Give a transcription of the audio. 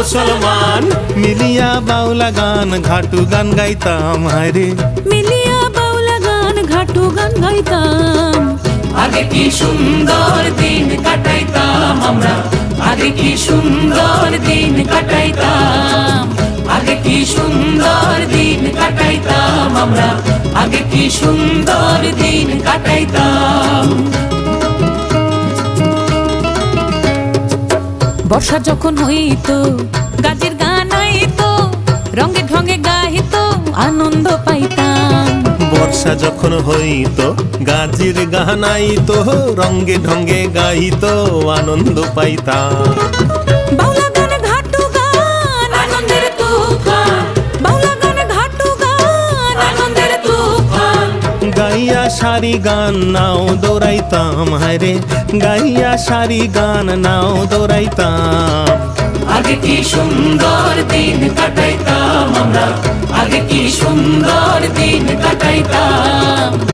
মুসলমান। মিলিয়া বাউলা গান ঘাটু গান গাইতাম হায়রে, মিলিয়া বাউলা গান ঘাটু গান গাইতাম। আগে কি সুন্দর দিন কাটাইতাম আমরা, আগে কি সুন্দর দিন কাটাইতাম, আগে কি সুন্দর দিন কাটাইতাম আমরা, আগে কি সুন্দর দিন কাটাইতাম। বর্ষা যখন হইতো গাজের গান আইতো, রঙে ঢঙে গাইতো আনন্দ পাইতাম। বর্ষা যখন হইতো গাজির গান আইতো, রঙ্গে ঢঙ্গে গাইতো আনন্দ পাইতাম। বাউলা গান ঘাটু গান আনন্দের তুফান, বাউলা গান ঘাটু গান আনন্দের তুফান। গাইয়া সারি গান নাও দৌড়াইতাম হায়রে, গাইয়া সারি গান নাও দৌড়াইতাম। আগে কি সুন্দর দিন কাটাইতাম আমরা, আগে কি সুন্দর দিন কাটাইতাম।